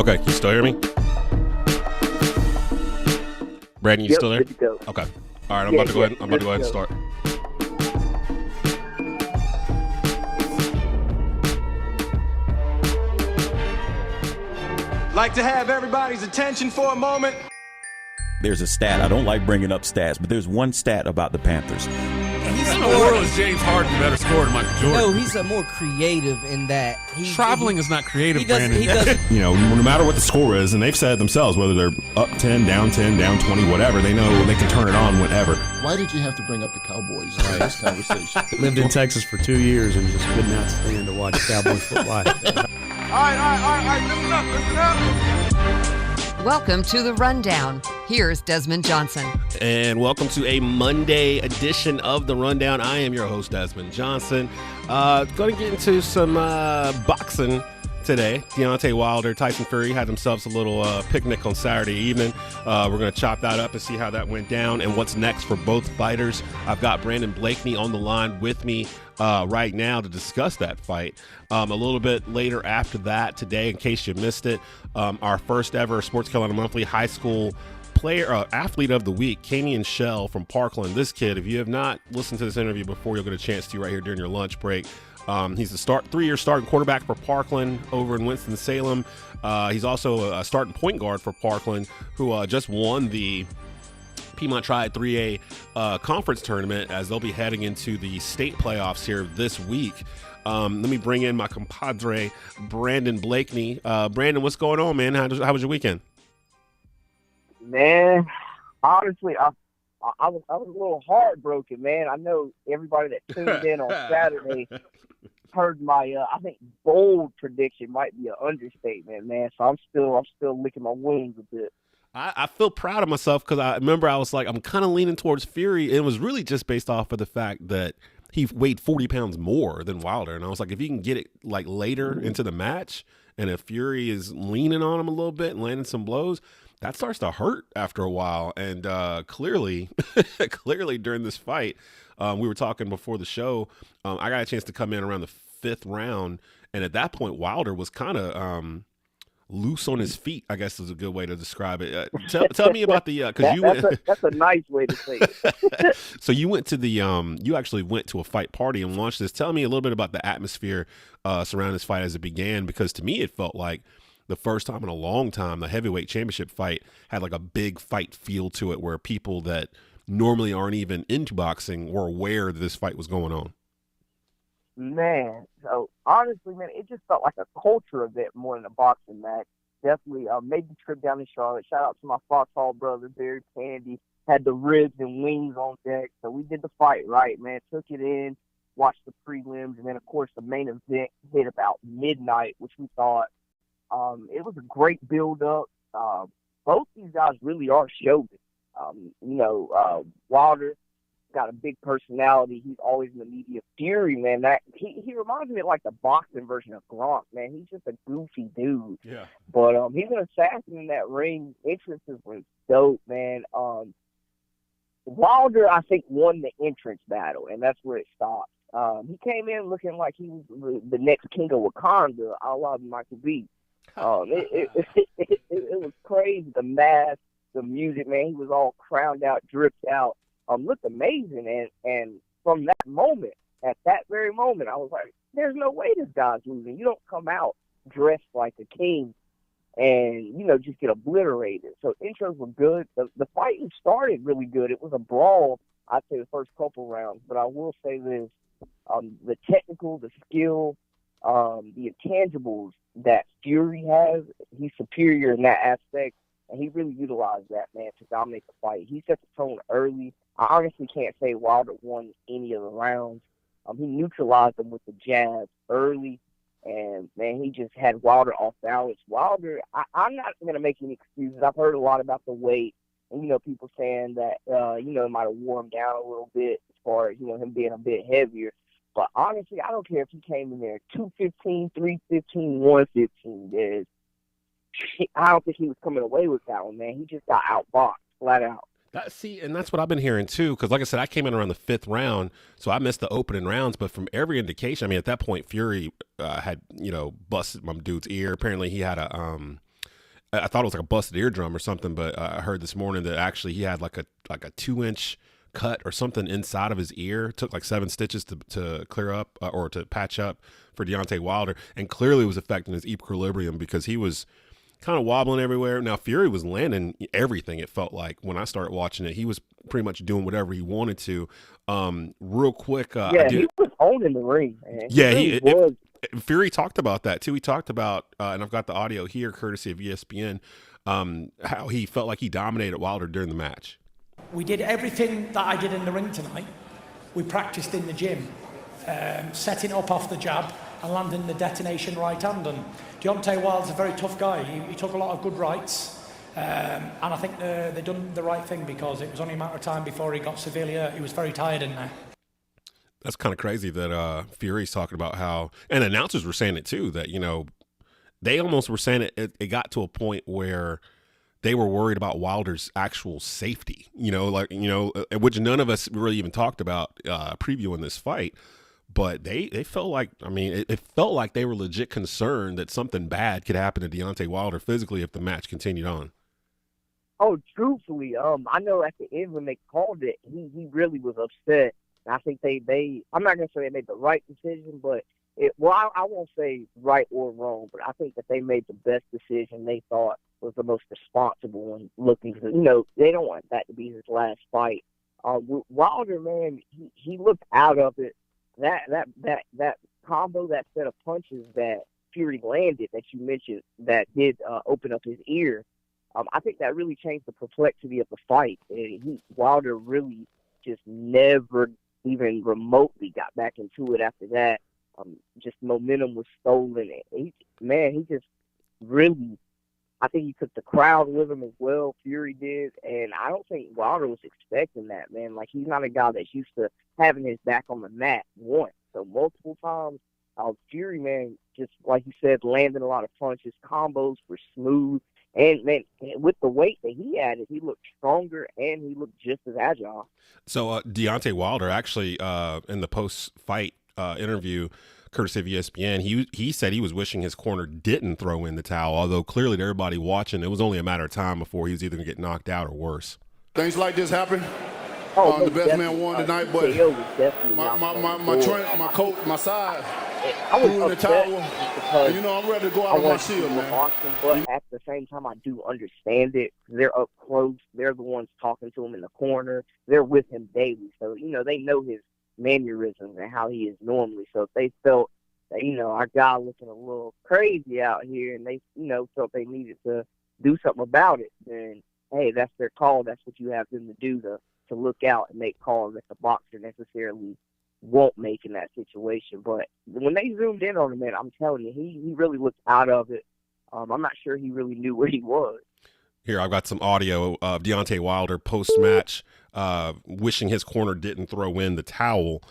Okay, you still hear me? Brandon, you still there? Good to go. Okay. All right, I'm about to go ahead and start. Like to have everybody's attention for a moment. There's a stat. I don't like bringing up stats, but there's one stat about the Panthers. In the world is James Harden better scorer than Michael Jordan? No, he's more creative in that. Traveling is not creative, Brandon. He doesn't. You know, no matter what the score is, and they've said it themselves, whether they're up 10, down 20, whatever, they know they can turn it on whenever. Why did you have to bring up the Cowboys in this conversation? Lived in Texas for 2 years and just could not stand to watch Cowboys football. All right, listen up. Welcome to The Rundown. Here's Desmond Johnson. And welcome to a Monday edition of The Rundown. I am your host, Desmond Johnson. Going to get into some boxing today. Deontay Wilder, Tyson Fury had themselves a little picnic on Saturday evening. We're going to chop that up and see how that went down and what's next for both fighters. I've got Brandon Blakeney on the line with me right now to discuss that fight. A little bit later after that today, in case you missed it, our first ever SportsCarolina Monthly High School athlete of the week, Camian from Parkland. This kid, if you have not listened to this interview before, you'll get a chance to right here during your lunch break. He's a 3-year starting quarterback for Parkland over in Winston-Salem. He's also a starting point guard for Parkland, who just won the Piedmont Triad 3A conference tournament, as they'll be heading into the state playoffs here this week. Let me bring in my compadre, Brandon Blakeney. Brandon, what's going on, man? How was your weekend? Man, honestly, I was a little heartbroken, man. I know everybody that tuned in on Saturday heard my I think bold prediction might be an understatement, man. So I'm still licking my wounds a bit. I feel proud of myself because I remember I was like, I'm kind of leaning towards Fury. It was really just based off of the fact that he weighed 40 pounds more than Wilder. And I was like, if you can get it like later into the match, and if Fury is leaning on him a little bit and landing some blows, that starts to hurt after a while. And clearly during this fight, we were talking before the show, I got a chance to come in around the 5th round. And at that point, Wilder was kind of loose on his feet, I guess is a good way to describe it. Tell me about the because that's a nice way to say it. So you went to the you actually went to a fight party and watched this. Tell me a little bit about the atmosphere surrounding this fight as it began, because to me it felt like the first time in a long time the heavyweight championship fight had like a big fight feel to it, where people that normally aren't even into boxing were aware that this fight was going on. Man, so honestly, man, it just felt like a culture event more than a boxing match. Definitely made the trip down to Charlotte. Shout out to my Foxhall brother, Barry Pandy. Had the ribs and wings on deck. So we did the fight right, man. Took it in, watched the prelims, and then, of course, the main event hit about midnight, which we thought it was a great build-up. Both these guys really are showmen. Wilder got a big personality. He's always in the media. Fury, man, that he reminds me of like the boxing version of Gronk, man. He's just a goofy dude. Yeah. But he's an assassin in that ring. Entrances was dope, man. Wilder, I think, won the entrance battle, and that's where it stopped. He came in looking like he was the next king of Wakanda, a la Michael B. It was crazy. The mask, the music, man. He was all crowned out, dripped out. Looked amazing, and from that moment, at that very moment, I was like, there's no way this guy's losing. You don't come out dressed like a king and, just get obliterated. So intros were good. The fighting started really good. It was a brawl, I'd say, the first couple rounds, but I will say this, the technical, the skill, the intangibles that Fury has, he's superior in that aspect. And he really utilized that, man, to dominate the fight. He set the tone early. I honestly can't say Wilder won any of the rounds. He neutralized them with the jab early. And, man, he just had Wilder off balance. Wilder, I'm not going to make any excuses. I've heard a lot about the weight. And, people saying that, it might have wore him down a little bit as far as, him being a bit heavier. But, honestly, I don't care if he came in there 215, 315, 115. I don't think he was coming away with that one, man. He just got outboxed, flat out. And that's what I've been hearing too, because like I said, I came in around the 5th round, so I missed the opening rounds. But from every indication, I mean, at that point, Fury had busted my dude's ear. Apparently, he had a I thought it was like a busted eardrum or something, but I heard this morning that actually he had like a 2-inch cut or something inside of his ear. It took like 7 stitches to clear up or to patch up for Deontay Wilder, and clearly was affecting his equilibrium because he was kind of wobbling everywhere. Now Fury was landing everything. It felt like when I started watching it, he was pretty much doing whatever he wanted to. Real quick, he was owning the ring, man. Yeah, was. Fury talked about that too. He talked about, and I've got the audio here, courtesy of ESPN, how he felt like he dominated Wilder during the match. We did everything that I did in the ring tonight. We practiced in the gym, setting up off the jab and landing the detonation right hand. And Deontay Wilder's a very tough guy. He took a lot of good rights. And I think they done the right thing because it was only a matter of time before he got severely hurt. He was very tired in there. That's kind of crazy that Fury's talking about how, and announcers were saying it too, that, they almost were saying it got to a point where they were worried about Wilder's actual safety, which none of us really even talked about previewing this fight. But they felt like, it felt like they were legit concerned that something bad could happen to Deontay Wilder physically if the match continued on. Oh, truthfully, I know at the end when they called it, he really was upset. And I think I'm not going to say they made the right decision, but I won't say right or wrong, but I think that they made the best decision they thought was the most responsible one looking. They don't want that to be his last fight. Wilder, man, he looked out of it. That combo, that set of punches that Fury landed that you mentioned that did open up his ear, I think that really changed the perplexity of the fight. And Wilder really just never even remotely got back into it after that. Just momentum was stolen. He just really, I think he took the crowd with him as well. Fury did, and I don't think Wilder was expecting that, man. Like, he's not a guy that's used to having his back on the mat once. So multiple times, Fury, man, just like you said, landing a lot of punches. Combos were smooth. And, man, with the weight that he added, he looked stronger and he looked just as agile. So Deontay Wilder actually, in the post-fight interview, courtesy of ESPN, he said he was wishing his corner didn't throw in the towel, although clearly to everybody watching, it was only a matter of time before he was either going to get knocked out or worse. Things like this happen. Oh, the best man won tonight, but my coach, my side, threw in the towel. And, I'm ready to go out on my shield, man. But at the same time, I do understand it. They're up close. They're the ones talking to him in the corner. They're with him daily. So, they know his mannerisms and how he is normally. So if they felt that, our guy looking a little crazy out here and they, felt they needed to do something about it, then, hey, that's their call. That's what you have them to do, to look out and make calls that the boxer necessarily won't make in that situation. But when they zoomed in on him, man, I'm telling you, he really looked out of it. I'm not sure he really knew where he was. Here, I've got some audio of Deontay Wilder post-match wishing his corner didn't throw in the towel.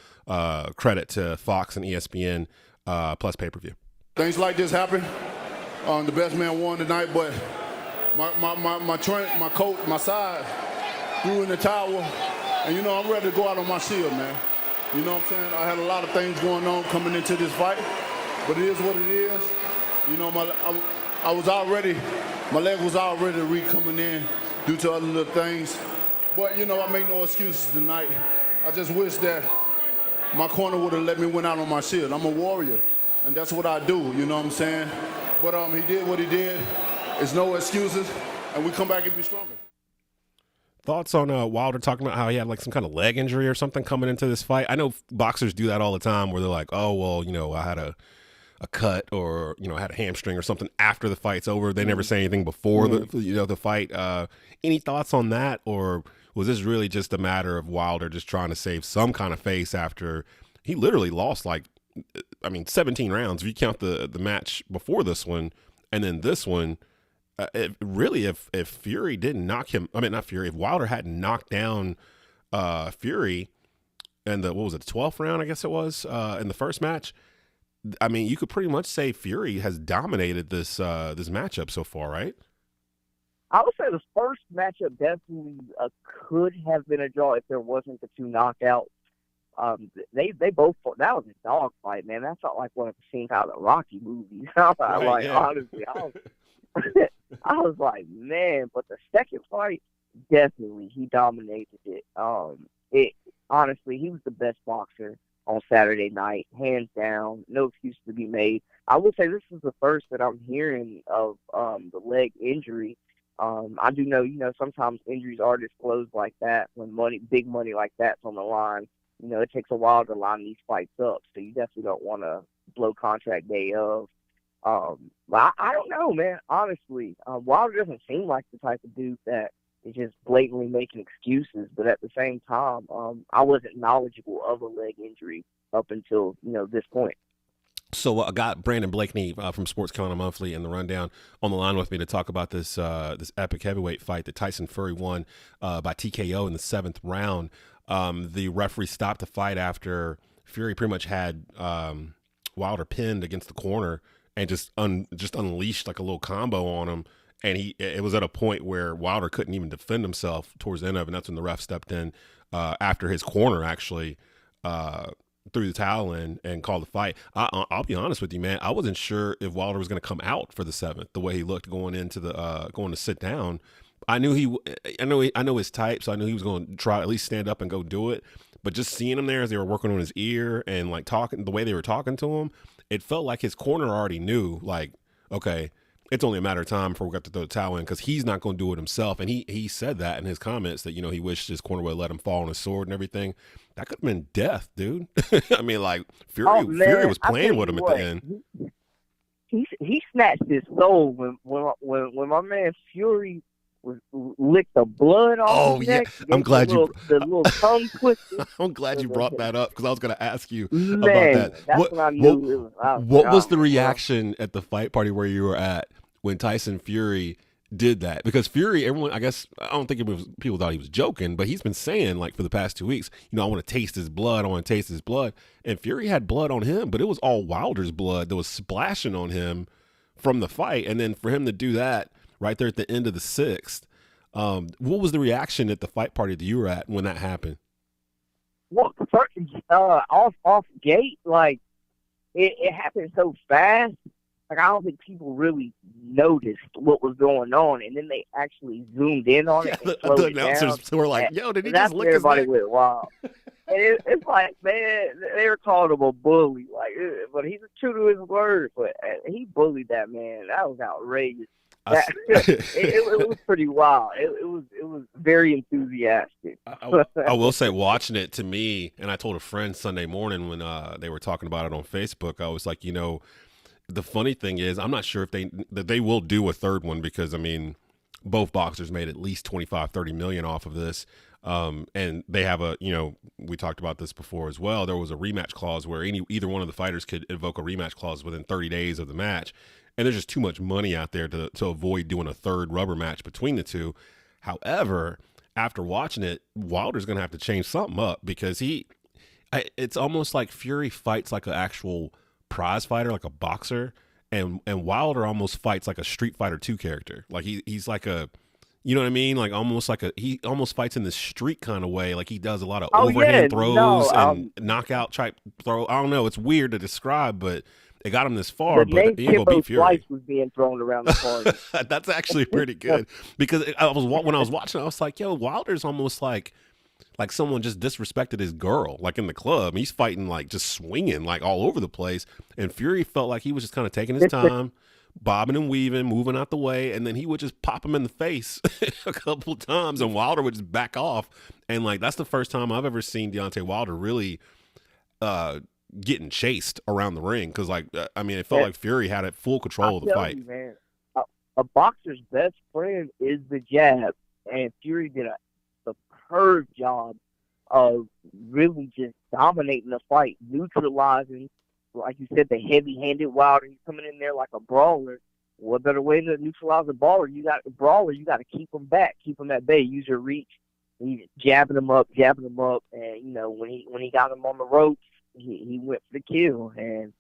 Credit to Fox and ESPN plus pay-per-view. Things like this happen. The best man won tonight, but my coach, my side, threw in the towel. And, I'm ready to go out on my shield, man. You know what I'm saying? I had a lot of things going on coming into this fight, but it is what it is. My leg was already weak coming in due to other little things. But, I make no excuses tonight. I just wish that my corner would have let me win out on my shield. I'm a warrior, and that's what I do, you know what I'm saying? But he did what he did. It's no excuses, and we come back and be stronger. Thoughts on Wilder talking about how he had like some kind of leg injury or something coming into this fight? I know boxers do that all the time where they're like, oh, well, I had a cut or, I had a hamstring or something after the fight's over. They never say anything before the fight. Any thoughts on that? Or was this really just a matter of Wilder just trying to save some kind of face after he literally lost 17 rounds if you count the match before this one and then this one? If Fury didn't knock him, if Wilder hadn't knocked down Fury in the 12th round, I guess it was, in the first match, you could pretty much say Fury has dominated this matchup so far, right? I would say the first matchup definitely could have been a draw if there wasn't the two knockouts. They both fought. That was a dog fight, man. That felt like one of the scenes out of the Rocky movies. Honestly, I was like, man, but the second fight, definitely he dominated it. It honestly, he was the best boxer on Saturday night, hands down. No excuse to be made. I would say this is the first that I'm hearing of the leg injury. I do know, sometimes injuries are disclosed like that when big money like that's on the line. It takes a while to line these fights up, so you definitely don't want to blow contract day of. But I don't know, man. Honestly, Wilder doesn't seem like the type of dude that is just blatantly making excuses. But at the same time, I wasn't knowledgeable of a leg injury up until this point. So I got Brandon Blakeney from Sports Carolina Monthly and the Rundown on the line with me to talk about this epic heavyweight fight that Tyson Fury won by TKO in the 7th round. The referee stopped the fight after Fury pretty much had Wilder pinned against the corner and just unleashed like a little combo on him. And it was at a point where Wilder couldn't even defend himself towards the end of it. And that's when the ref stepped in after his corner actually threw the towel in and called the fight. I'll be honest with you, man. I wasn't sure if Wilder was going to come out for the 7th, the way he looked going to sit down. I know his type, so I knew he was going to try at least stand up and go do it. But just seeing him there as they were working on his ear and like talking, the way they were talking to him, it felt like his corner already knew, like, okay, it's only a matter of time before we got to throw the towel in because he's not going to do it himself. And he said that in his comments that, he wished his corner would let him fall on his sword and everything. That could have been death, dude. I mean, like, Fury was playing with him at the end. He snatched his soul when my man Fury licked the blood off his neck. I'm glad the little tongue twister. I'm glad you brought that up because I was going to ask you Man, about that. That's when I knew it was. What was the reaction at the fight party where you were at when Tyson Fury did that? Because Fury, everyone, I guess, I don't think people thought he was joking, but he's been saying, like, for the past 2 weeks, I want to taste his blood. I want to taste his blood. And Fury had blood on him, but it was all Wilder's blood that was splashing on him from the fight. And then for him to do that right there at the end of the 6th, what was the reaction at the fight party that you were at when that happened? Well, first, off gate, like, it happened so fast. Like, I don't think people really noticed what was going on, and then they actually zoomed in on it. And the announcers were like, "Yo, did he just lick his neck?" Everybody went wild. And it's like, man, they were calling him a bully, like, but he's true to his word. But he bullied that man. That was outrageous. It was pretty wild. It was very enthusiastic. I will say, watching it, to me, and I told a friend Sunday morning when they were talking about it on Facebook, I was like, the funny thing is, I'm not sure if they will do a third one because, I mean, both boxers made at least 25-30 million off of this. And they have we talked about this before as well. There was a rematch clause where either one of the fighters could invoke a rematch clause within 30 days of the match. And there's just too much money out there to avoid doing a third rubber match between the two. However, after watching it, Wilder's going to have to change something up because it's almost like Fury fights like an actual prize fighter, like a boxer, and Wilder almost fights like a Street Fighter 2 character. Like he's like a, you know what I mean? Like he almost fights in this street kind of way. Like he does a lot of overhand throws and knockout type throw. I don't know. It's weird to describe, but it got him this far. But he ain't gonna beat Fury. Was being thrown around the party. That's actually pretty good because when I was watching, I was like, yo, Wilder's almost like someone just disrespected his girl, like in the club. He's fighting, like just swinging, like all over the place. And Fury felt like he was just kind of taking his time, bobbing and weaving, moving out the way. And then he would just pop him in the face a couple of times and Wilder would just back off. And like, that's the first time I've ever seen Deontay Wilder really getting chased around the ring. Cause like, I mean, it felt like Fury had it full control of the fight. You, man, a boxer's best friend is the jab. And Fury did a superb job of really just dominating the fight, neutralizing, like you said, the heavy-handed Wilder. He's coming in there like a brawler. What better way to neutralize a brawler? You got to keep him back, keep him at bay, use your reach. He's jabbing him up, and when he got him on the ropes, he went for the kill. And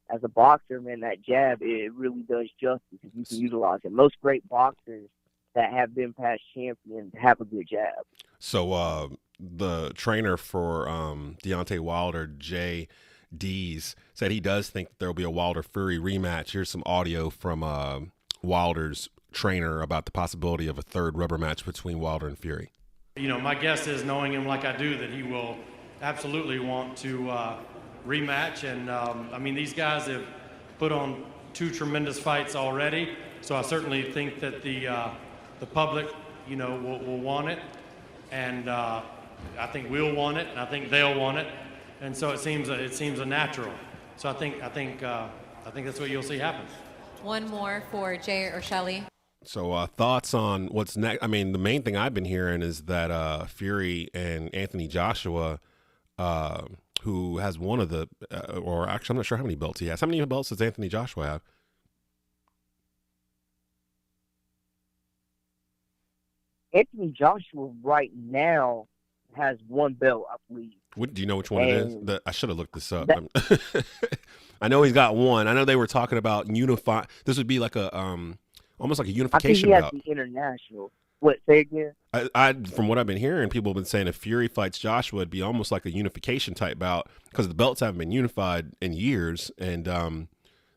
as a boxer, man, that jab, it really does justice if you can utilize it. Most great boxers that have been past champions have a good jab. So the trainer for Deontay Wilder, Jay Dees, said he does think there will be a Wilder-Fury rematch. Here's some audio from Wilder's trainer about the possibility of a third rubber match between Wilder and Fury? You know, my guess is, knowing him like I do, that he will absolutely want to rematch. And I mean, these guys have put on 2 tremendous fights already, so I certainly think that the public, you know, will want it, and I think we'll want it, and I think they'll want it, and so it seems a natural. So I think that's what you'll see happen. One more for Jay or Shelley. So thoughts on what's next? I mean, the main thing I've been hearing is that Fury and Anthony Joshua, who has one of the, or actually I'm not sure how many belts he has. How many belts does Anthony Joshua have? Anthony Joshua right now has 1 belt, I believe. Do you know which one it is? I should have looked this up. I know he's got one. I know they were talking about unify. This would be like a almost like a unification I think bout. he has the international. What, say again? From what I've been hearing, people have been saying if Fury fights Joshua, it'd be almost like a unification type bout because the belts haven't been unified in years, and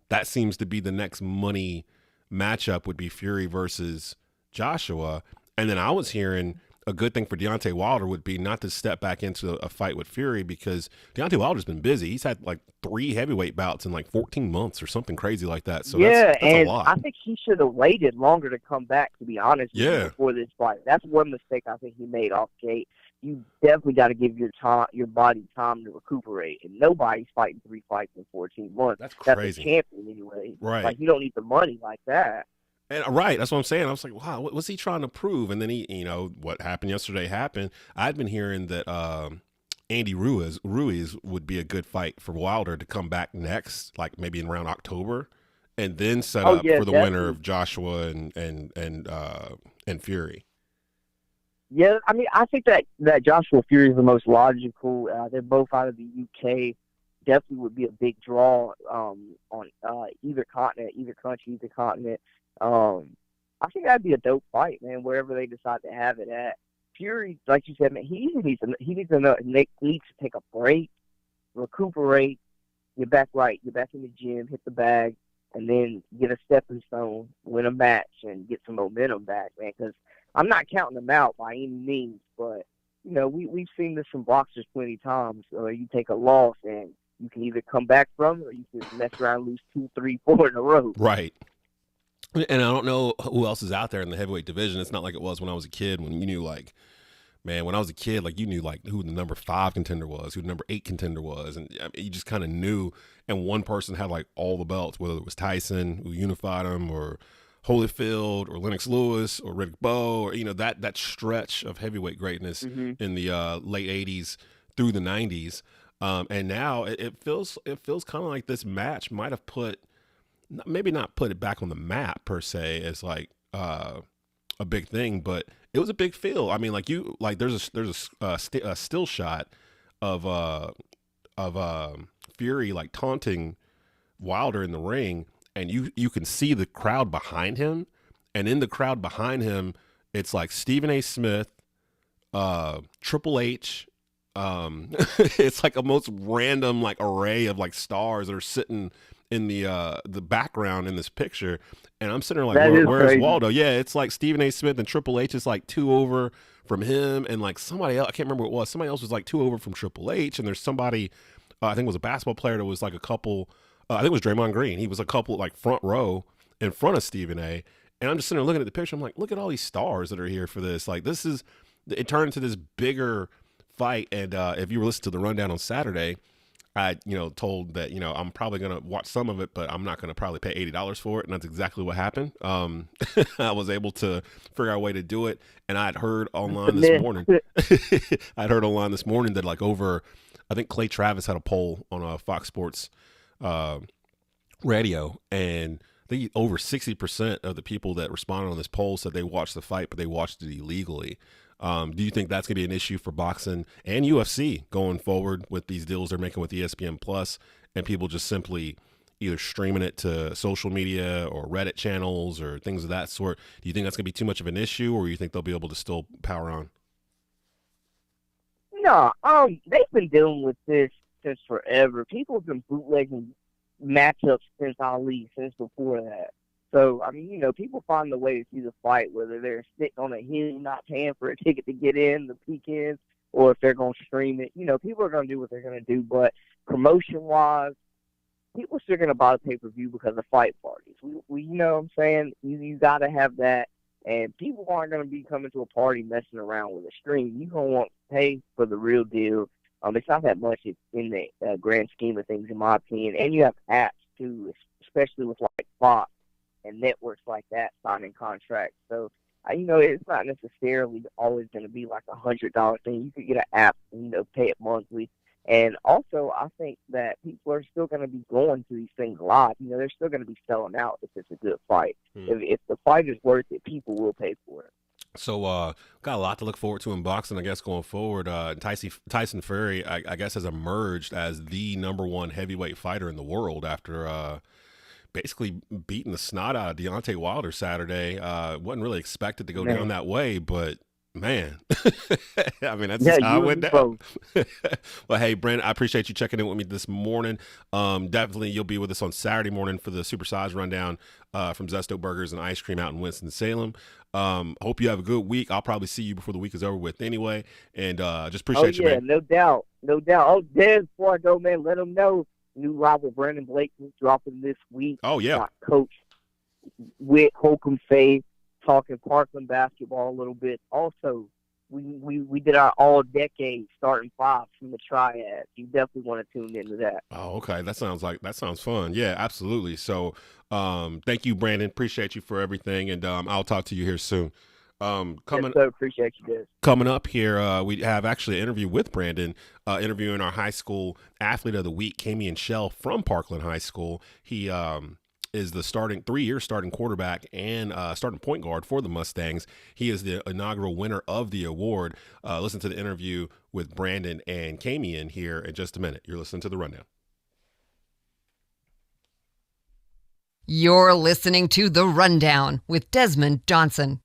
that seems to be the next money matchup would be Fury versus Joshua. And then I was hearing a good thing for Deontay Wilder would be not to step back into a fight with Fury because Deontay Wilder's been busy. He's had like 3 heavyweight bouts in like 14 months or something crazy like that. So that's and a lot. I think he should have waited longer to come back, to be honest with you, before this fight. That's one mistake I think he made off gate. You definitely got to give your body time to recuperate, and nobody's fighting 3 fights in 14 months. That's crazy. That's a champion anyway. Right. Like, you don't need the money like that. And right, that's what I'm saying. I was like, wow, what's he trying to prove? And then he, you know, what happened yesterday happened. I'd been hearing that Andy Ruiz would be a good fight for Wilder to come back next, like maybe in around October, and then set up for the winner of Joshua and Fury. Yeah, I mean, I think that Joshua Fury is the most logical. They're both out of the UK. Definitely would be a big draw on either continent, either country, either continent. I think that'd be a dope fight, man, wherever they decide to have it at. Fury, like you said, man, he needs to take a break, recuperate, get back right, get back in the gym, hit the bag, and then get a stepping stone, win a match, and get some momentum back, man, because I'm not counting them out by any means, but, you know, we've seen this from boxers plenty times. You take a loss, and you can either come back from it or you can mess around and lose 2, 3, 4 in a row. Right. And I don't know who else is out there in the heavyweight division. It's not like it was when I was a kid when you knew, like, man, when I was a kid, like, you knew, like, who the number 5 contender was, who the number 8 contender was. And I mean, you just kind of knew. And one person had, like, all the belts, whether it was Tyson, who unified them, or Holyfield, or Lennox Lewis, or Riddick Bowe, or, you know, that stretch of heavyweight greatness in the late 80s through the 90s. And now it feels kind of like this match might have maybe not put it back on the map per se as like a big thing, but it was a big feel. I mean, like there's a still shot of Fury like taunting Wilder in the ring, and you can see the crowd behind him, and in the crowd behind him, it's like Stephen A. Smith, Triple H. It's like a most random like array of like stars that are sitting in the background in this picture, and I'm sitting there like, where's Waldo? Yeah, it's like Stephen A. Smith and Triple H is like 2 over from him, and like somebody else, I can't remember what it was. Somebody else was like 2 over from Triple H, and there's somebody, I think it was a basketball player that was like a couple. I think it was Draymond Green. He was a couple like front row in front of Stephen A. And I'm just sitting there looking at the picture. I'm like, look at all these stars that are here for this. Like it turned into this bigger fight. And if you were listening to the rundown on Saturday, I, told that, I'm probably going to watch some of it, but I'm not going to probably pay $80 for it. And that's exactly what happened. I was able to figure out a way to do it. And I'd heard online this morning, that like I think Clay Travis had a poll on Fox Sports radio. And I think over 60% of the people that responded on this poll said they watched the fight, but they watched it illegally. Do you think that's going to be an issue for boxing and UFC going forward with these deals they're making with ESPN Plus and people just simply either streaming it to social media or Reddit channels or things of that sort? Do you think that's going to be too much of an issue, or you think they'll be able to still power on? No, they've been dealing with this since forever. People have been bootlegging matchups since Ali, since before that. So, I mean, people find the way to see the fight, whether they're sitting on a hill not paying for a ticket to get in, the weekends, or if they're going to stream it. People are going to do what they're going to do. But promotion-wise, people are still going to buy the pay-per-view because of fight parties. We you know what I'm saying? You got to have that. And people aren't going to be coming to a party messing around with a stream. You're going to want to pay for the real deal. It's not that much in the grand scheme of things, in my opinion. And you have apps, too, especially with, like, Fox and networks like that signing contracts. So, it's not necessarily always going to be like $100 thing. You could get an app and, pay it monthly. And also, I think that people are still going to be going to these things live. They're still going to be selling out if it's a good fight. If the fight is worth it, people will pay for it. So, got a lot to look forward to in boxing, I guess, going forward. Tyson Fury, I guess, has emerged as the #1 heavyweight fighter in the world after basically beating the snot out of Deontay Wilder Saturday. Wasn't really expected to go down that way, but man, I mean, that's just how it went down. Well, hey, Brent, I appreciate you checking in with me this morning. Definitely you'll be with us on Saturday morning for the Supersize Rundown from Zesto Burgers and Ice Cream out in Winston-Salem. Hope you have a good week. I'll probably see you before the week is over with anyway. And just appreciate you, man. No doubt. Oh, Des, before I go, man, let them know new rival Brandon Blake is dropping this week. Oh, yeah. Coach Whit Holcomb Faye talking Parkland basketball a little bit. Also, we did our all-decade starting five from the Triad. You definitely want to tune into that. Oh, okay. That sounds fun. Yeah, absolutely. So, thank you, Brandon. Appreciate you for everything, and I'll talk to you here soon. Appreciate you, guys. Coming up here, we have actually an interview with Brandon, interviewing our high school athlete of the week, Camian from Parkland High School. He is the 3-year starting quarterback and starting point guard for the Mustangs. He is the inaugural winner of the award. Listen to the interview with Brandon and Camian here in just a minute. You're listening to The Rundown. You're listening to The Rundown with Desmond Johnson.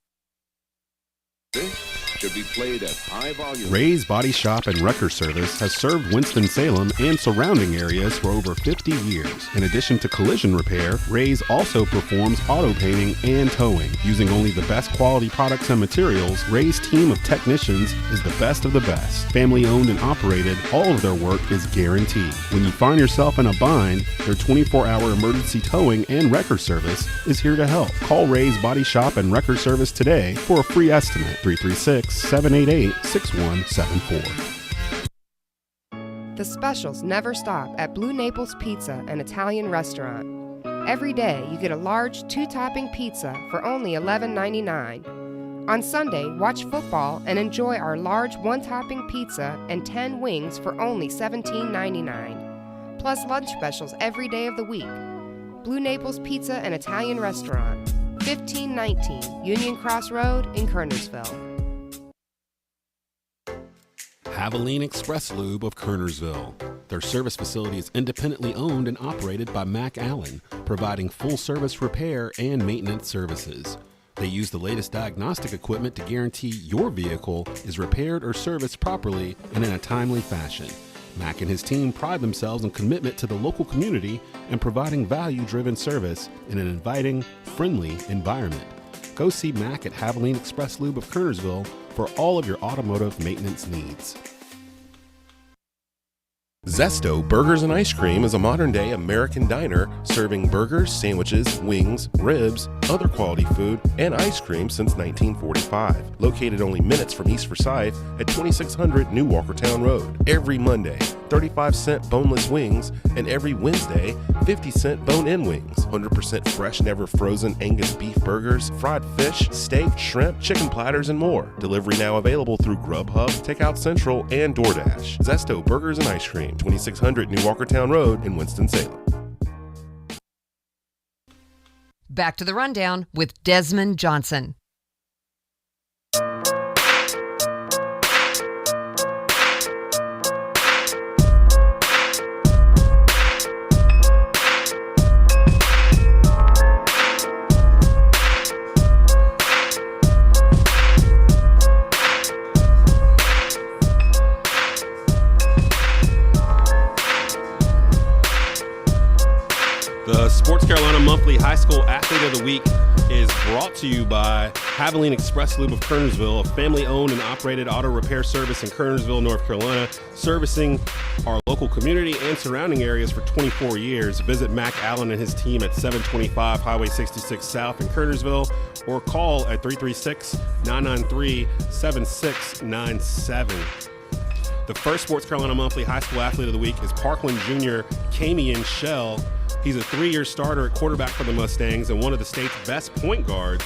Should be played at high volume. Ray's Body Shop and Wrecker Service has served Winston-Salem and surrounding areas for over 50 years. In addition to collision repair, Ray's also performs auto painting and towing. Using only the best quality products and materials, Ray's team of technicians is the best of the best. Family owned and operated, all of their work is guaranteed. When you find yourself in a bind, their 24-hour emergency towing and wrecker service is here to help. Call Ray's Body Shop and Wrecker Service today for a free estimate. 336-788-6174. The specials never stop at Blue Naples Pizza, an Italian restaurant. Every day you get a large 2-topping pizza for only $11.99. On Sunday, watch football and enjoy our large 1-topping pizza and 10 wings for only $17.99. Plus lunch specials every day of the week. Blue Naples Pizza, an Italian restaurant. 1519 Union Cross Road in Kernersville. Havoline Express Lube of Kernersville. Their service facility is independently owned and operated by Mac Allen, providing full-service repair and maintenance services. They use the latest diagnostic equipment to guarantee your vehicle is repaired or serviced properly and in a timely fashion. Mac and his team pride themselves on commitment to the local community and providing value-driven service in an inviting, friendly environment. Go see Mac at Havoline Express Lube of Kernersville for all of your automotive maintenance needs. Zesto Burgers and Ice Cream is a modern-day American diner serving burgers, sandwiches, wings, ribs, other quality food, and ice cream since 1945. Located only minutes from East Forsyth at 2600 New Walkertown Road. Every Monday, 35-cent boneless wings, and every Wednesday, 50-cent bone-in wings. 100% fresh, never frozen Angus beef burgers, fried fish, steak, shrimp, chicken platters, and more. Delivery now available through Grubhub, Takeout Central, and DoorDash. Zesto Burgers and Ice Cream, 2600 New Walkertown Road in Winston-Salem. Back to The Rundown with Desmond Johnson. The Sports Carolina Monthly High School Athlete of the Week is brought to you by Haviland Express Lube of Kernersville, a family-owned and operated auto repair service in Kernersville, North Carolina, servicing our local community and surrounding areas for 24 years. Visit Mac Allen and his team at 725 Highway 66 South in Kernersville or call at 336-993-7697. The first Sports Carolina Monthly High School Athlete of the Week is Parkland Junior Camian Shell. He's a 3-year starter at quarterback for the Mustangs and one of the state's best point guards,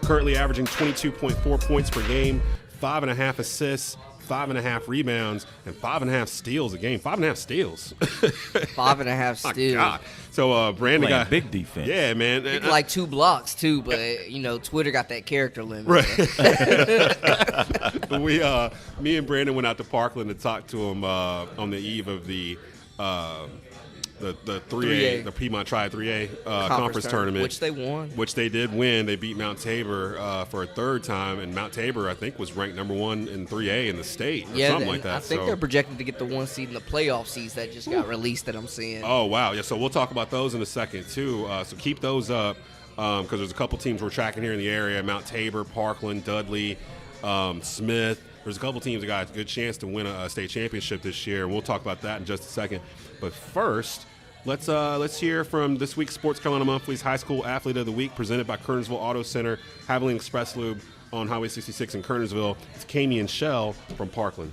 currently averaging 22.4 points per game, 5.5 assists, 5.5 rebounds, and 5.5 steals a game. 5.5 steals. 5.5 steals. God. So Brandon got big defense. Yeah, man. Like 2 blocks too, but Twitter got that character limit. Right. Me and Brandon went out to Parkland to talk to him on the eve of the 3A, the Piedmont Tri 3A conference tournament, which they won. Which they did win. They beat Mount Tabor for a third time, and Mount Tabor, I think, was ranked number 1 in 3A in the state or something like that. I think they're projected to get the 1 seed in the playoff seeds that just got released that I'm seeing. Oh, wow. Yeah, so we'll talk about those in a second, too. So keep those up because there's a couple teams we're tracking here in the area, Mount Tabor, Parkland, Dudley, Smith. There's a couple teams that got a good chance to win a state championship this year, and we'll talk about that in just a second. But first, let's hear from this week's Sports Carolina Monthly's High School Athlete of the Week, presented by Kernersville Auto Center, Haviland Express Lube on Highway 66 in Kernersville. It's Camian Shell from Parkland.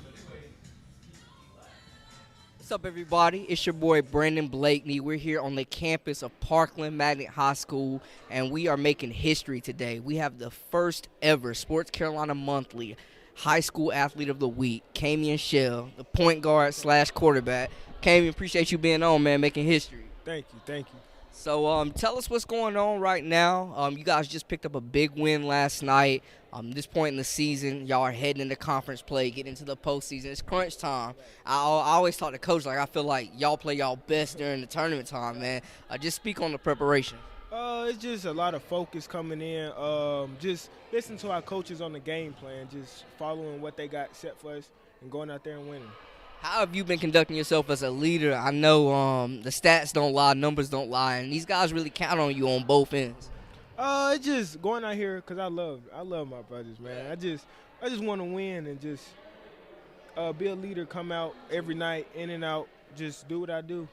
What's up, everybody? It's your boy Brandon Blakeney. We're here on the campus of Parkland Magnet High School, and we are making history today. We have the first ever Sports Carolina Monthly High School Athlete of the Week, Camian Shell, the point guard / quarterback. Camian, appreciate you being on, man, making history. Thank you. So tell us what's going on right now. You guys just picked up a big win last night. This point in the season, y'all are heading into conference play, getting into the postseason. It's crunch time. I always talk to coach, I feel like y'all play y'all best during the tournament time, man. Just speak on the preparation. It's just a lot of focus coming in. Just listen to our coaches on the game plan, just following what they got set for us and going out there and winning. How have you been conducting yourself as a leader? I know the stats don't lie, numbers don't lie, and these guys really count on you on both ends. It's just going out here because I love my brothers, man. I just want to win and just be a leader, come out every night, in and out, just do what I do.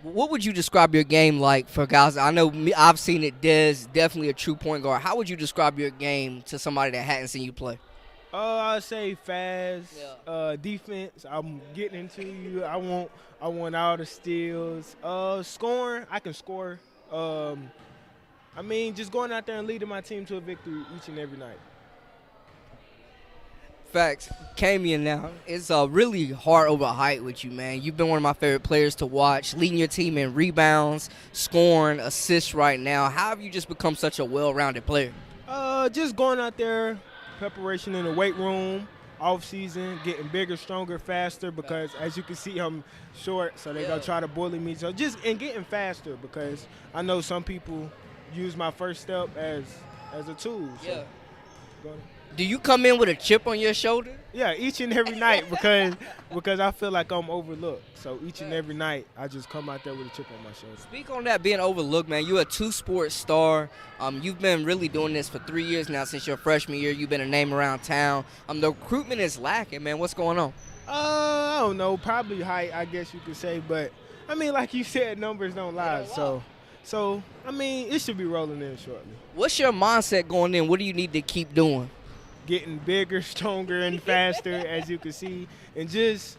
What would you describe your game like for guys? I know I've seen it, Des, definitely a true point guard. How would you describe your game to somebody that hadn't seen you play? I'd say fast, defense. I'm getting into you. I want all the steals. Scoring, I can score. Just going out there and leading my team to a victory each and every night. Facts. Camian now, it's really hard over height with you, man. You've been one of my favorite players to watch, leading your team in rebounds, scoring, assists right now. How have you just become such a well-rounded player? Just going out there, preparation in the weight room, off season, getting bigger, stronger, faster, because as you can see, I'm short, so they're going to try to bully me. So and getting faster, because I know some people use my first step as a tool. So Do you come in with a chip on your shoulder? Yeah, each and every night because I feel like I'm overlooked. So each and every night I just come out there with a chip on my shoulder. Speak on that being overlooked, man. You're a 2-sport star. You've been really doing this for 3 years now since your freshman year. You've been a name around town. The recruitment is lacking, man. What's going on? I don't know. Probably height, I guess you could say. But, like you said, numbers don't lie. So, it should be rolling in shortly. What's your mindset going in? What do you need to keep doing? Getting bigger, stronger, and faster, as you can see, and just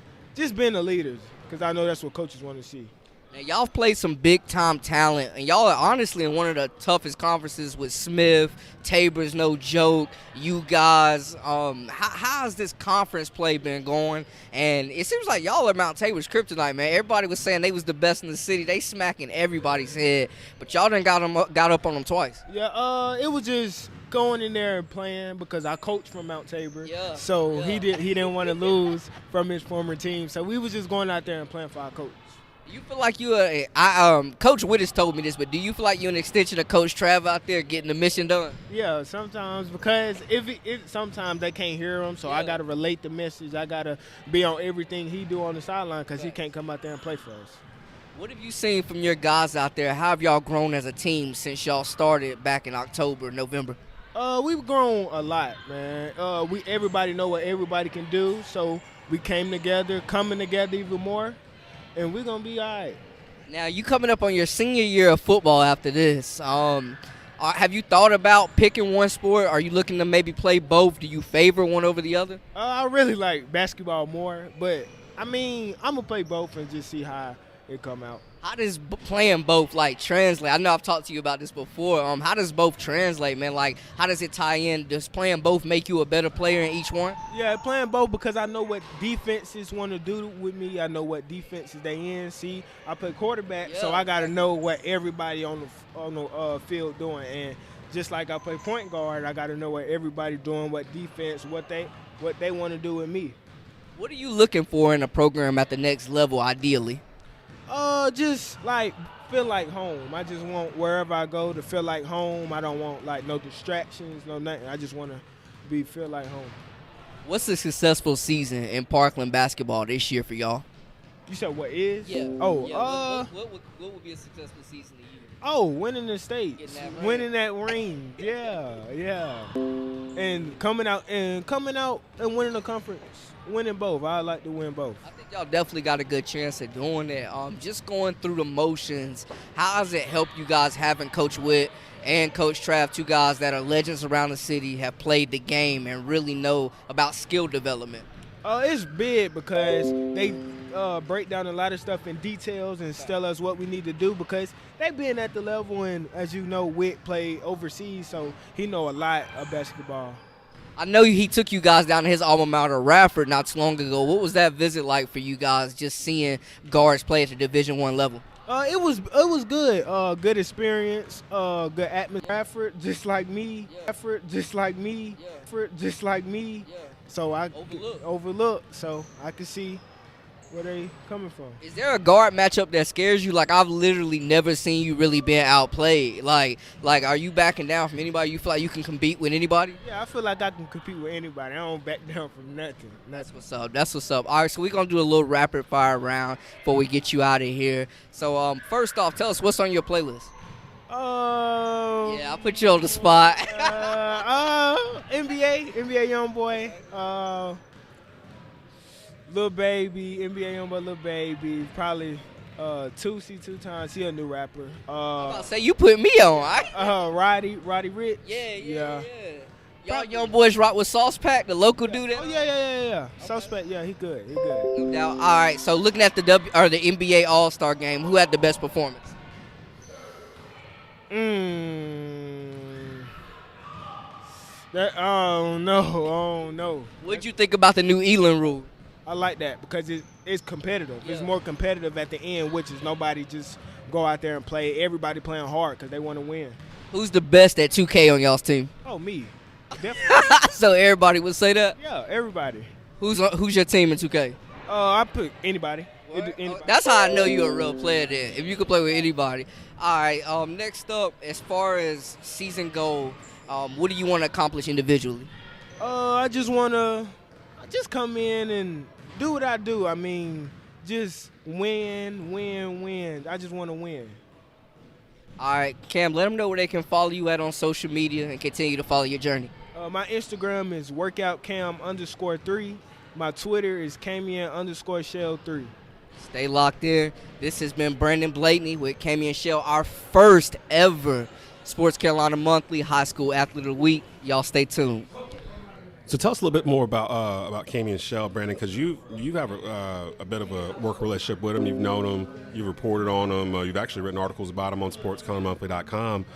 being the leaders, because I know that's what coaches want to see. Now, y'all have played some big-time talent, and y'all are honestly in one of the toughest conferences with Smith. Tabor's no joke. You guys, how has this conference play been going? And it seems like y'all are Mount Tabor's kryptonite, man. Everybody was saying they was the best in the city. They smacking everybody's head, but y'all done got up on them twice. Yeah, it was just going in there and playing because I coached from Mount Tabor, so he didn't want to lose from his former team. So we was just going out there and playing for our coach. Do you feel like Coach Wittes told me this, but do you feel like you're an extension of Coach Trav out there getting the mission done? Yeah, sometimes, because sometimes they can't hear him, so I got to relate the message. I got to be on everything he do on the sideline because he can't come out there and play for us. What have you seen from your guys out there? How have y'all grown as a team since y'all started back in October, November? We've grown a lot, man. Everybody know what everybody can do, so we coming together even more, and we're gonna be all right. Now, you coming up on your senior year of football after this. Have you thought about picking one sport? Are you looking to maybe play both? Do you favor one over the other? I really like basketball more, but, I mean, I'm going to play both and just see how it come out. How does playing both, translate? I know I've talked to you about this before. How does both translate, man? How does it tie in? Does playing both make you a better player in each one? Yeah, playing both because I know what defenses want to do with me. I know what defenses they in. See, I play quarterback, so I got to know what everybody on the field doing. And just like I play point guard, I got to know what everybody doing, what defense, what they want to do with me. What are you looking for in a program at the next level, ideally? Just feel like home. I just want wherever I go to feel like home. I don't want no distractions, no nothing. I just want to feel like home. What's a successful season in Parkland basketball this year for y'all? You said what is? Yeah. What would be a successful season to you? Winning the states, winning that ring. Yeah. And coming out and winning the conference, winning both. I like to win both. I think y'all definitely got a good chance at doing that. Just going through the motions, how does it help you guys having Coach Witt and Coach Trav, two guys that are legends around the city, have played the game and really know about skill development? It's big because they break down a lot of stuff in details and tell us what we need to do because they been at the level, and as you know, Witt played overseas, so he know a lot of basketball. I know he took you guys down to his alma mater, Radford, not too long ago. What was that visit like for you guys, just seeing guards play at the Division I level? It was good. Good experience. Good atmosphere. Radford, just like me. Radford, just like me. Radford, just like me. So I overlooked, so I can see where they coming from. Is there a guard matchup that scares you? I've literally never seen you really being outplayed. Are you backing down from anybody? You feel like you can compete with anybody? Yeah, I feel like I can compete with anybody. I don't back down from nothing. That's what's up. All right, so we're going to do a little rapid fire round before we get you out of here. So first off, tell us what's on your playlist. Yeah, I'll put you on the spot. NBA Youngboy, Lil Baby, NBA Youngboy, Lil Baby, probably Tootsie 2 times. He a new rapper. I'm about to say you put me on. Roddy Ricch. Yeah. Y'all young boys rock with Sauce Pack, the local dude. Oh yeah. Sauce Pack, yeah, he good. Now, all right. So looking at the NBA All-Star game, who had the best performance? I don't know. What'd you think about the new Elam rule? I like that because it's competitive. Yeah. It's more competitive at the end, which is nobody just go out there and play. Everybody playing hard because they want to win. Who's the best at 2K on y'all's team? Oh, me. Definitely. So everybody would say that? Yeah, everybody. Who's your team in 2K? I put anybody. That's how I know you're a real player then, if you can play with anybody. All right, next up, as far as season goal, what do you want to accomplish individually? I just want to come in and do what I do. I mean, just win. I just want to win. All right, Cam, let them know where they can follow you at on social media and continue to follow your journey. My Instagram is workoutcam_3. My Twitter is Camian_Shell3. Stay locked in. This has been Brandon Blakeney with Camian Shell, our first ever Sports Carolina Monthly High School Athlete of the Week. Y'all stay tuned. So tell us a little bit more about Camian Shell, Brandon, because you have a bit of a work relationship with him. You've known him. You've reported on him. You've actually written articles about him on SportsCarolinaMonthly.com.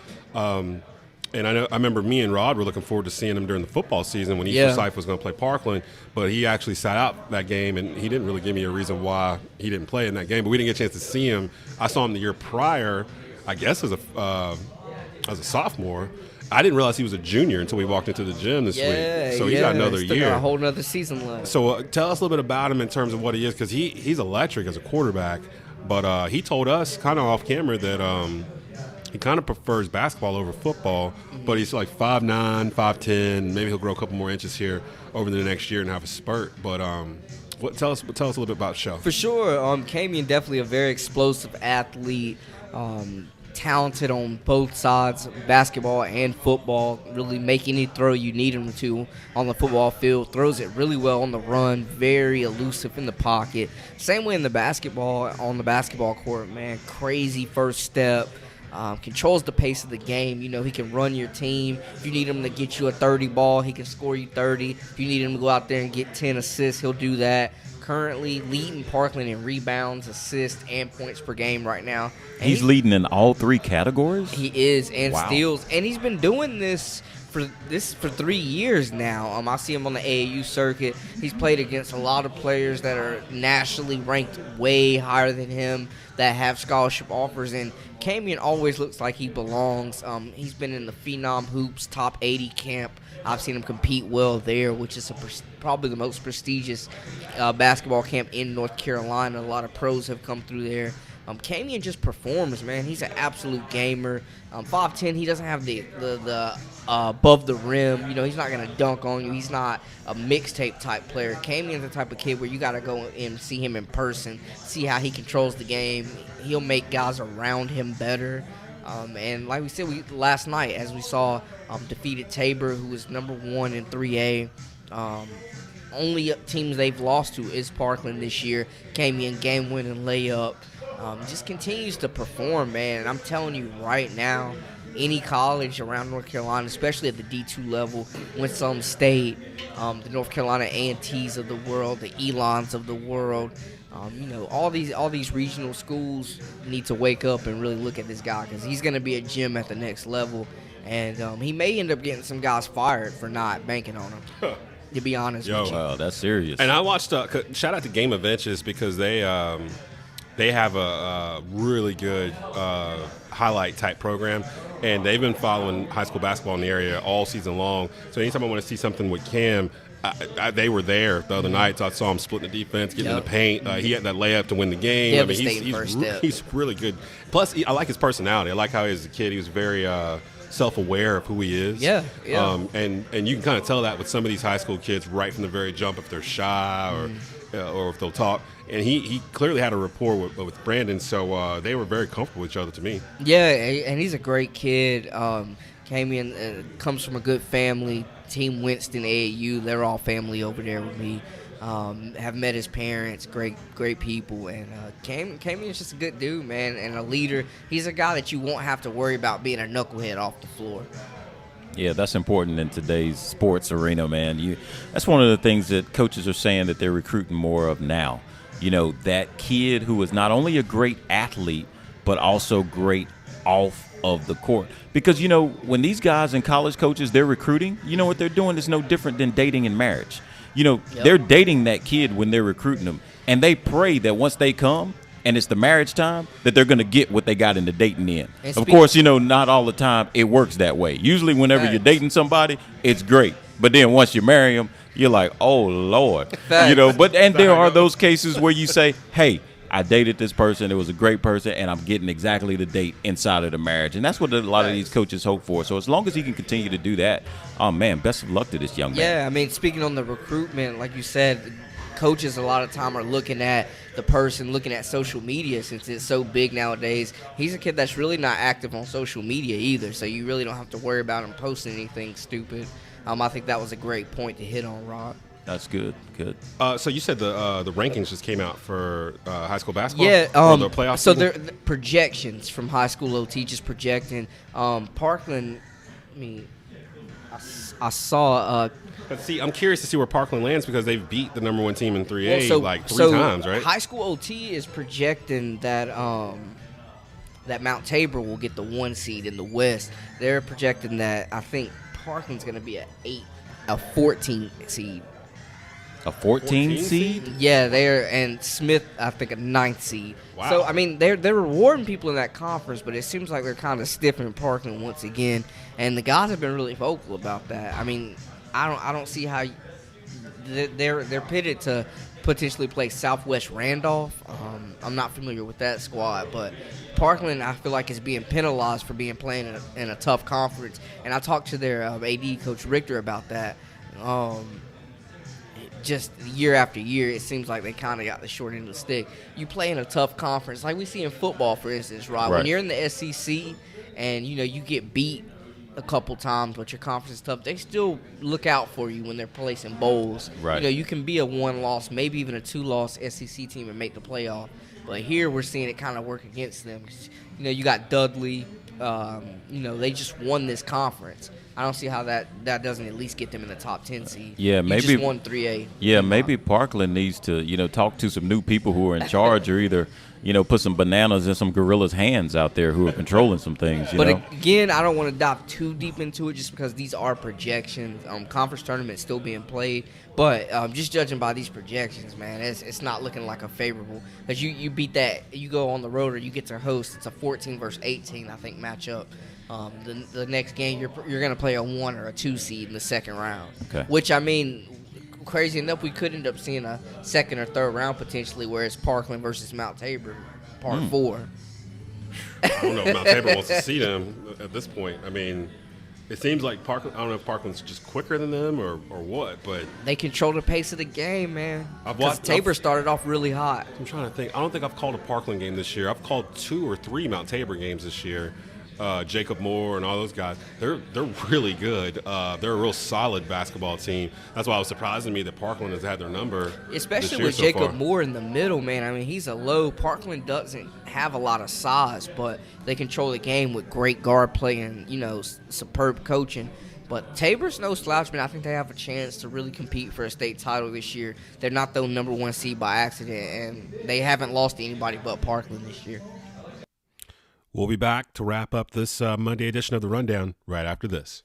And I remember me and Rod were looking forward to seeing him during the football season when East Forsyth was going to play Parkland, but he actually sat out that game, and he didn't really give me a reason why he didn't play in that game. But we didn't get a chance to see him. I saw him the year prior, I guess as a sophomore. I didn't realize he was a junior until we walked into the gym this week. So he's got another year. Got a whole other season left. So tell us a little bit about him in terms of what he is, because he's electric as a quarterback. But he told us kind of off camera that he kind of prefers basketball over football. Mm-hmm. But he's like 5'9", 5'10". Maybe he'll grow a couple more inches here over the next year and have a spurt. But Tell us a little bit about Show. For sure, Camian definitely a very explosive athlete, talented on both sides, basketball and football. Really make any throw you need him to on the football field. Throws it really well on the run, very elusive in the pocket. Same way on the basketball court, man. Crazy first step. Controls the pace of the game. You know, he can run your team. If you need him to get you a 30 ball, he can score you 30. If you need him to go out there and get 10 assists, he'll do that. Currently leading Parkland in rebounds, assists, and points per game right now. And he's leading in all 3 categories? He is, and steals. And he's been doing this for 3 years now. I see him on the AAU circuit. He's played against a lot of players that are nationally ranked way higher than him that have scholarship offers, and Camian always looks like he belongs. He's been in the Phenom Hoops top 80 camp. I've seen him compete well there, which is probably the most prestigious basketball camp in North Carolina. A lot of pros have come through there. Camian just performs, man. He's an absolute gamer. 5'10", he doesn't have the above the rim. You know, he's not going to dunk on you. He's not a mixtape type player. Camian's the type of kid where you got to go and see him in person, see how he controls the game. He'll make guys around him better. And like we said last night, as we saw, defeated Tabor, who was number 1 in 3A. Only teams they've lost to is Parkland this year. Camian game-winning layup. Just continues to perform, man. And I'm telling you right now, any college around North Carolina, especially at the D2 level, Winston State, the North Carolina A&Ts of the world, the Elons of the world, you know, all these regional schools need to wake up and really look at this guy, because he's going to be a gem at the next level. And he may end up getting some guys fired for not banking on him, to be honest with you. Wow, that's serious. And I watched, shout out to Game of Inches, because they have a really good highlight type program, and they've been following high school basketball in the area all season long. So anytime I want to see something with Cam, they were there the other night. So I saw him splitting the defense, getting in the paint. He had that layup to win the game. I mean, he's really good. Plus, I like his personality. I like how as a kid he was very self-aware of who he is. Yeah. And you can kind of tell that with some of these high school kids right from the very jump, if they're shy or if they'll talk. And he clearly had a rapport with Brandon, so they were very comfortable with each other to me. Yeah, and he's a great kid. Camian comes from a good family. Team Winston AAU, they're all family over there with me. Have met his parents, great people. And Camian's just a good dude, man, and a leader. He's a guy that you won't have to worry about being a knucklehead off the floor. Yeah, that's important in today's sports arena, man. That's one of the things that coaches are saying that they're recruiting more of now. You know, that kid who is not only a great athlete, but also great off of the court. Because, you know, when these guys and college coaches, they're recruiting, you know what they're doing is no different than dating and marriage. You know, they're dating that kid when they're recruiting them, and they pray that once they come and it's the marriage time, that they're going to get what they got in the dating end. Of course, you know, not all the time it works that way. Usually whenever you're dating somebody, it's great. But then once you marry them, you're like, oh, Lord. You know, and there are those cases where you say, hey, I dated this person, it was a great person, and I'm getting exactly the date inside of the marriage. And that's what a lot of these coaches hope for. So as long as he can continue to do that, oh, man, best of luck to this young man. Yeah, I mean, speaking on the recruitment, like you said, coaches a lot of time are looking at the person, looking at social media since it's so big nowadays. He's a kid that's really not active on social media either, so you really don't have to worry about him posting anything stupid. I think that was a great point to hit on, Rob. That's good. So you said the rankings just came out for high school basketball? Yeah. The playoff so season? they're projections from high school OT just projecting. Parkland, I mean, I saw But see, I'm curious to see where Parkland lands, because they've beat the number 1 team in 3A like three times, right? High school OT is projecting that that Mount Tabor will get the 1 seed in the West. They're projecting that I think Parkland's going to be a 14 seed. A 14 seed? Yeah, and Smith, I think, a 9th seed. Wow. So, I mean, they're rewarding people in that conference, but it seems like they're kind of stiffing Parkland once again. And the guys have been really vocal about that. I mean, I don't see how they're pitted to potentially play Southwest Randolph. I'm not familiar with that squad, but Parkland, I feel like, is being penalized for being playing in a tough conference. And I talked to their AD, Coach Richter, about that. just year after year, it seems like they kind of got the short end of the stick. You play in a tough conference, like we see in football, for instance, right? When you're in the SEC and, you get beat a couple times, but your conference is tough, they still look out for you when they're placing bowls. Right. You can be a 1-loss, maybe even a 2-loss SEC team and make the playoff. But here we're seeing it kind of work against them. You got Dudley. They just won this conference. I don't see how that doesn't at least get them in the top 10 seed. Yeah, maybe just won 3A. Yeah, maybe Parkland needs to talk to some new people who are in charge, or either put some bananas in some gorillas' hands out there who are controlling some things. But again, I don't want to dive too deep into it just because these are projections. Conference tournament still being played, but just judging by these projections, man, it's not looking like a favorable. Because you beat that, you go on the road or you get to host. It's a 14 versus 18, I think, matchup. The next game, you're going to play a 1 or a 2 seed in the second round. Okay. Which, crazy enough, we could end up seeing a second or third round potentially where it's Parkland versus Mount Tabor, part 4. I don't know if Mount Tabor wants to see them at this point. It seems like Parkland, I don't know if Parkland's just quicker than them or what, but they control the pace of the game, man. Tabor started off really hot. I'm trying to think. I don't think I've called a Parkland game this year. I've called 2 or 3 Mount Tabor games this year. Jacob Moore and all those guys, they're really good. They're a real solid basketball team. That's why it was surprising to me that Parkland has had their number, especially with Jacob Moore in the middle, man. He's a low. Parkland doesn't have a lot of size, but they control the game with great guard play and superb coaching. But Tabor's no slouch, man. I think they have a chance to really compete for a state title this year. They're not the number 1 seed by accident, and they haven't lost to anybody but Parkland this year. We'll be back to wrap up this Monday edition of The Rundown right after this.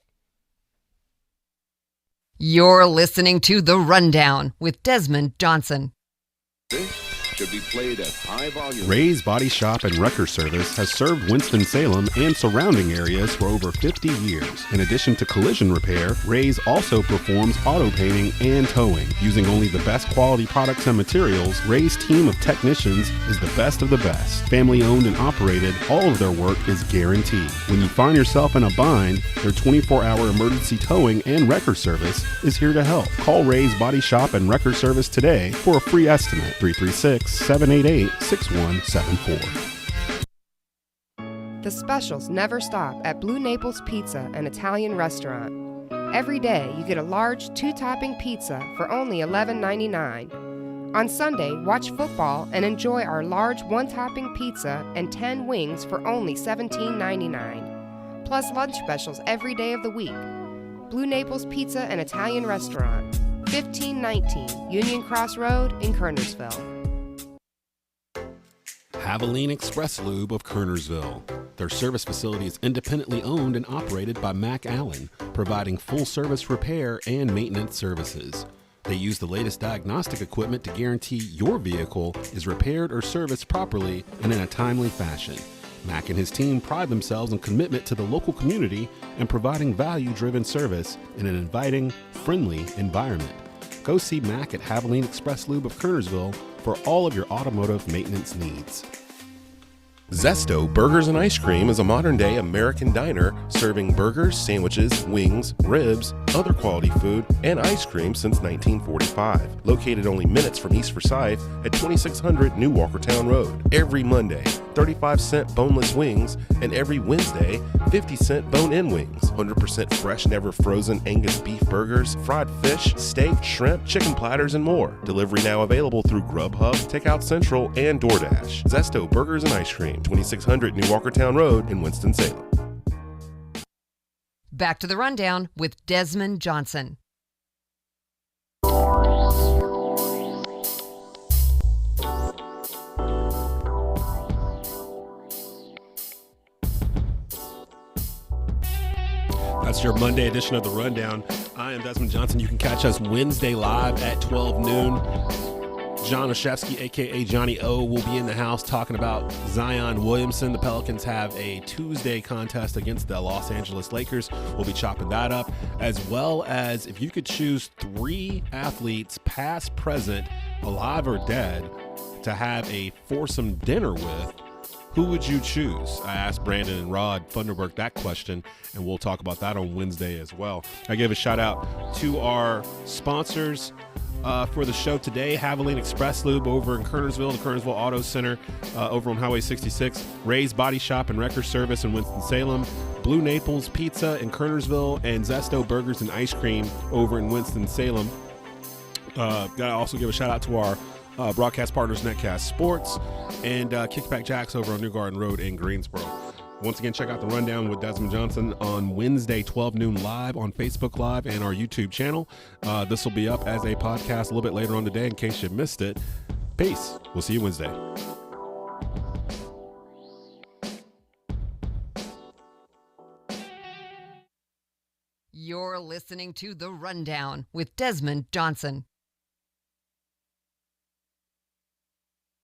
You're listening to The Rundown with Desmond Johnson. This should be played at high volume. Ray's Body Shop and Wrecker Service has served Winston-Salem and surrounding areas for over 50 years. In addition to collision repair, Ray's also performs auto painting and towing. Using only the best quality products and materials, Ray's team of technicians is the best of the best. Family owned and operated, all of their work is guaranteed. When you find yourself in a bind, their 24-hour emergency towing and wrecker service is here to help. Call Ray's Body Shop and Wrecker Service today for a free estimate. 336-788-6174. The specials never stop at Blue Naples Pizza, an Italian restaurant. Every day you get a large 2-topping pizza for only $11.99. On Sunday, watch football and enjoy our large 1-topping pizza and 10 wings for only $17.99. Plus lunch specials every day of the week. Blue Naples Pizza, an Italian restaurant. 1519 Union Cross Road in Kernersville. Haviline Express Lube of Kernersville. Their service facility is independently owned and operated by Mac Allen, providing full-service repair and maintenance services. They use the latest diagnostic equipment to guarantee your vehicle is repaired or serviced properly and in a timely fashion. Mac and his team pride themselves on commitment to the local community and providing value-driven service in an inviting, friendly environment. Go see Mac at Haviline Express Lube of Kernersville for all of your automotive maintenance needs. Zesto Burgers and Ice Cream is a modern-day American diner serving burgers, sandwiches, wings, ribs, other quality food, and ice cream since 1945. Located only minutes from East Forsyth at 2600 New Walkertown Road. Every Monday, 35-cent boneless wings, and every Wednesday, 50-cent bone-in wings. 100% fresh, never frozen Angus beef burgers, fried fish, steak, shrimp, chicken platters, and more. Delivery now available through Grubhub, Takeout Central, and DoorDash. Zesto Burgers and Ice Cream, 2600 New Walkertown Road in Winston-Salem. Back to the Rundown with Desmond Johnson. That's your Monday edition of The Rundown. I am Desmond Johnson. You can catch us Wednesday live at 12 noon. John Oshevsky, a.k.a. Johnny O, will be in the house talking about Zion Williamson. The Pelicans have a Tuesday contest against the Los Angeles Lakers. We'll be chopping that up, as well as if you could choose 3 athletes, past, present, alive or dead, to have a foursome dinner with, who would you choose? I asked Brandon and Rod Funderburk that question, and we'll talk about that on Wednesday as well. I give a shout out to our sponsors, for the show today. Haviland Express Lube over in Kernersville, the Kernersville Auto Center over on Highway 66. Ray's Body Shop and Wrecker Service in Winston-Salem. Blue Naples Pizza in Kernersville, and Zesto Burgers and Ice Cream over in Winston-Salem. Gotta also give a shout out to our broadcast partners, Netcast Sports, and Kickback Jacks over on New Garden Road in Greensboro. Once again, check out the Rundown with Desmond Johnson on Wednesday, 12 noon live on Facebook Live and our YouTube channel. This will be up as a podcast a little bit later on today in case you missed it. Peace. We'll see you Wednesday. You're listening to The Rundown with Desmond Johnson.